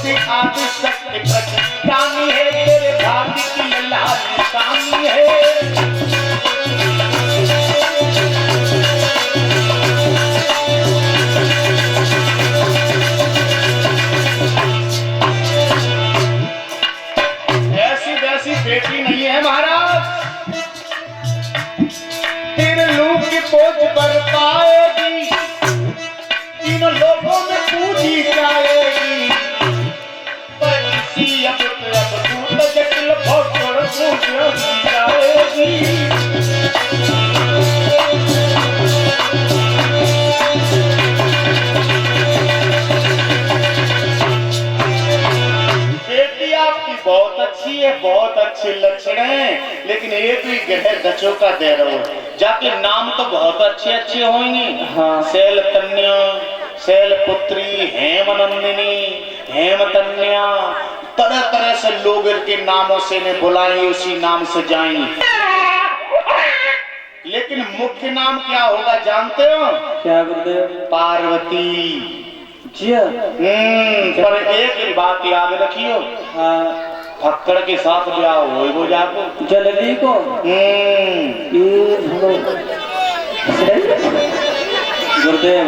खुद आदि शक्ति प्रज्ञानी है, तेरे भाग्य की लला निशानी है। ऐसी वैसी बेटी नहीं है महाराज, तेरे लोग की पोज पर पाएगी, इन लोगों में पूजी जाएगी। पर इसी अब दूर जटिल भोगड़ पूजी जाएगी। बेटी आपकी बहुत अच्छी है, बहुत अच्छे लक्षण हैं, लेकिन एक भी ग्रह दचों का दे रहा हो। जाके नाम तो बहुत अच्छे अच्छे होंगे। हाँ, शैल कन्या, शैल पुत्री, हेमनंदिनी, हेमतन्या, तरह तरह से लोग इनके नामों से इन्हें बुलाएंगे, उसी नाम से जाएंगे। लेकिन मुख्य नाम क्या होगा जानते हो? क्या गुरुदेव? पार्वती जी। पर एक बात याद रखियो, फक्कड़ के साथ ब्याह हो जाको जल्दी को। गुरुदेव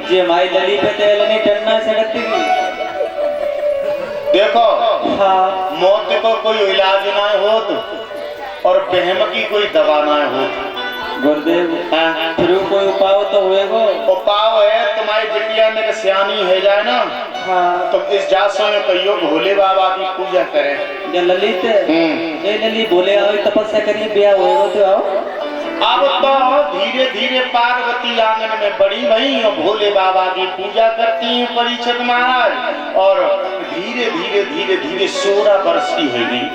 जी हमारी लली पे तेल नहीं डरना सड़कती की। देखो हाँ, मौत को कोई इलाज ना हो और बहम की कोई दवा ना हो। गुरुदेव फिर कोई उपाय तो होएगा? उपाय है, तुम्हारी बिटिया में सियानी है जाए ना। हाँ, तुम इस जासों में कहियो भोले बाबा की पूजा करें। ये ललित ये लली बोले आओ तपस्या करिए ब्याह होएगा तो आओ। अब तो धीरे धीरे पार्वती आंगन में बड़ी भई और भोले बाबा की पूजा करती हैं परीक्षित महाराज, और धीरे धीरे धीरे धीरे 16 वर्ष की हो गई।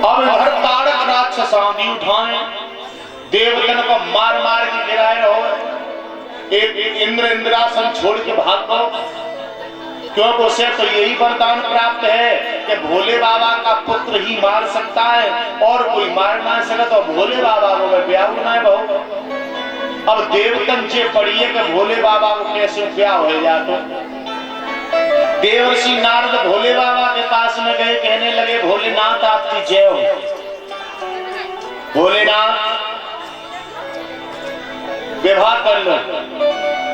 अब इधर तारक राक्षस आंधी उठाए, देवगण को मार मार के गिराए रहो। एक इंद्र इंद्रासन छोड़ के भाग गो, क्योंकि उसे तो यही वरदान प्राप्त है कि भोले बाबा का पुत्र ही मार सकता है और कोई मार ना सके। तो भोले बाबा को ब्याह ना है बहु। अब देवगण से पढ़िए कि भोले बाबा को कैसे ब्याह हो जातो। देवर्षि नारद भोले बाबा के पास में गए, कहने लगे भोलेनाथ आपकी जय हो। भोलेनाथ विवाह कर लो।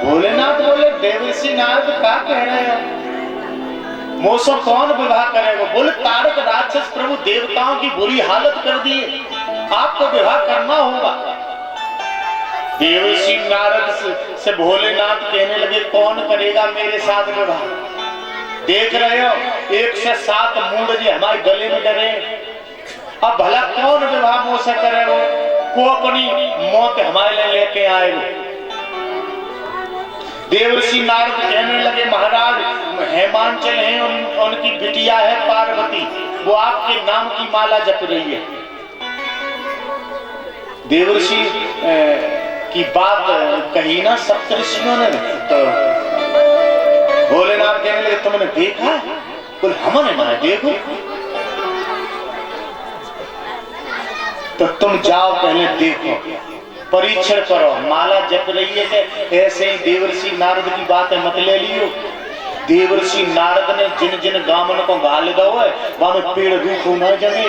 भोलेनाथ बोले देवर्षि नारद क्या कह रहे हो, मोसो कौन विवाह करेगा? बोले तारक राक्षस प्रभु देवताओं की बुरी हालत कर दी, आपको विवाह करना होगा। देवर्षि नारद से भोलेनाथ कहने लगे कौन करेगा मेरे साथ विवाह? देख रहे हो 1 से 7 मूड जी हमारे गले में डरे। अब भला कौन विवाह मुझसे करेगा? को अपनी मौत हमारे लिए लेके आएगा। देवर्षि नारद कहने लगे महाराज हेमांचल है, उनकी बिटिया है पार्वती, वो आपके नाम की माला जप रही है। देवर्षि की बात कही ना सप्तऋषियों ने, तो भोलेनाथ कहने लगे तुमने देखा? बोले हमने ना देखो। तो तुम जाओ पहले देखो, परीक्षण करो, माला जप रही है कि ऐसे ही देवर्षि नारद की बातें मत ले लियो। देवर्षि नारद ने जिन जिन गामन को गाल दो है वहां में पेड़ रूखो न जमे।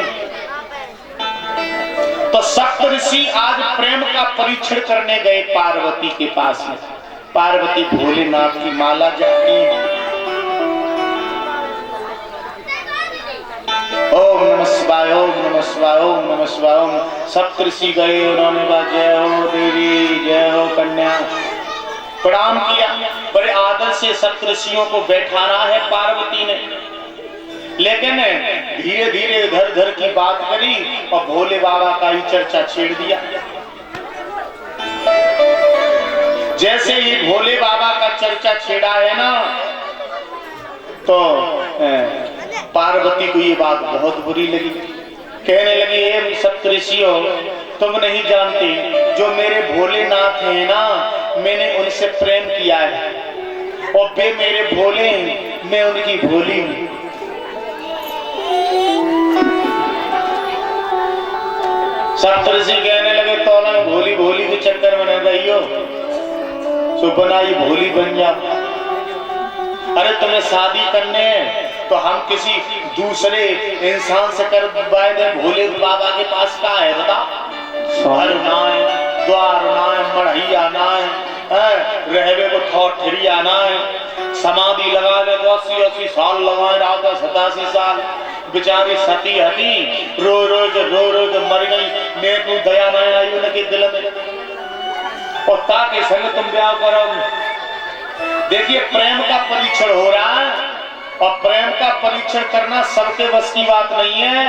तो सप्तऋषि आज प्रेम का परीक्षण करने गए पार्वती के पास में। पार्वती भोलेनाथ की माला जपती ओम नमः शिवाय, ओम नमः शिवाय, ओम नमः शिवाय। ओम सप्तऋषि गए, उन्होंने कहा जय हो देवी, जय हो कन्या, प्रणाम किया। बड़े आदर से सप्तऋषियों को बैठाना है पार्वती ने, लेकिन धीरे धीरे इधर उधर की बात करी और भोले बाबा का ही चर्चा छेड़ दिया। जैसे ही भोले बाबा का चर्चा छेड़ा है ना, तो पार्वती को ये बात बहुत बुरी लगी। कहने लगी हे सप्तऋषियों, तुम नहीं जानती जो मेरे भोलेनाथ हैं ना, मैंने उनसे प्रेम किया है और वे मेरे भोले हैं, मैं उनकी भोली हूं। सप्तऋषि कहने लगे तो भोली भोली के चक्कर में न गई हो, तो बनाई भोली बन जा। अरे तुम्हें शादी करने तो हम किसी दूसरे इंसान से कर दे, भोले बाबा के पास का है बता? घर नाय, द्वार नाय, मढ़ैया नाय, रहबे को ठौठरिया नाय, समाधि लगा ले तो 80-80 साल लगाए, रात 87 साल। बेचारी सती हती, रो रो के मर गई। मैं तू दया नहीं आई उनके दिल में, और ताकि संग तुम ब्याह करो। देखिए प्रेम का परीक्षण हो रहा है, और प्रेम का परीक्षण करना सबके बस की बात नहीं है,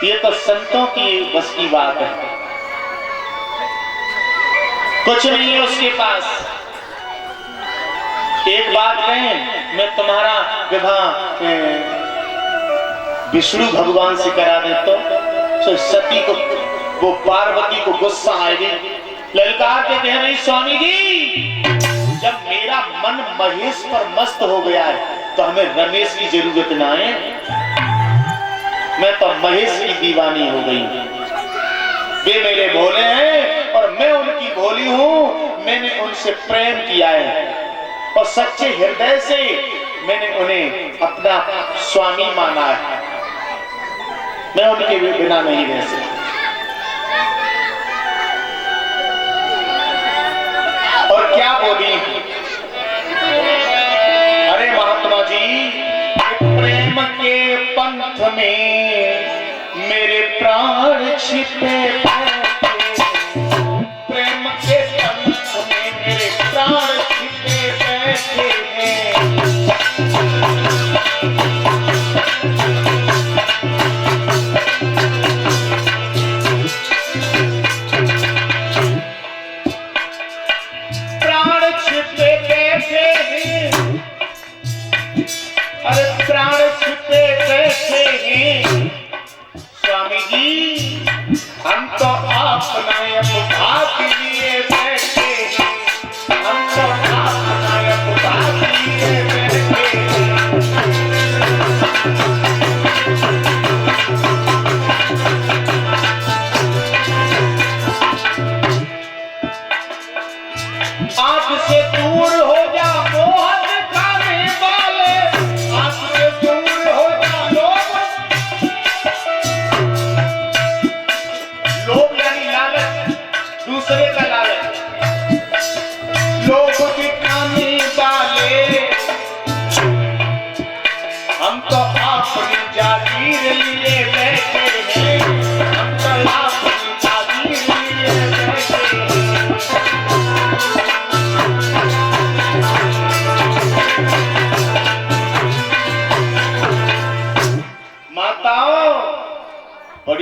ये तो संतों की बस की बात है। कुछ नहीं है उसके पास। एक बात कहें, मैं तुम्हारा विवाह विष्णु भगवान से करा दे तो सती को, वो पार्वती को गुस्सा आएगी, ललकार के कह रही स्वामी जी जब मेरा मन महेश पर मस्त हो गया है तो हमें रमेश की जरूरत ना है, मैं तो महेश की दीवानी हो गई। वे मेरे भोले हैं और मैं उनकी भोली हूं। मैंने उनसे प्रेम किया है और सच्चे हृदय से मैंने उन्हें अपना स्वामी माना है। मैं उनके बिना नहीं रह सकता। और क्या बोली? अरे महात्मा जी, प्रेम के पंथ में मेरे प्राण छिपे बैठे, प्रेम के पंथ में मेरे प्राण छिपे बैठे हैं। प्राण छिपे बैठे हैं, अरे प्राण छिपे बैठे हैं। स्वामी जी हम तो अपना भाग लिए बैठे हैं, हम तो अपना भाग लिए बैठे हैं। आंख से दूर हो जा मोहन खाने वाले, आंख से दूर हो जा लोभ, लोभ यानी लालच, दूसरे का लालच, लोभ दिखाने वाले। हम तो अपनी जागीर लिए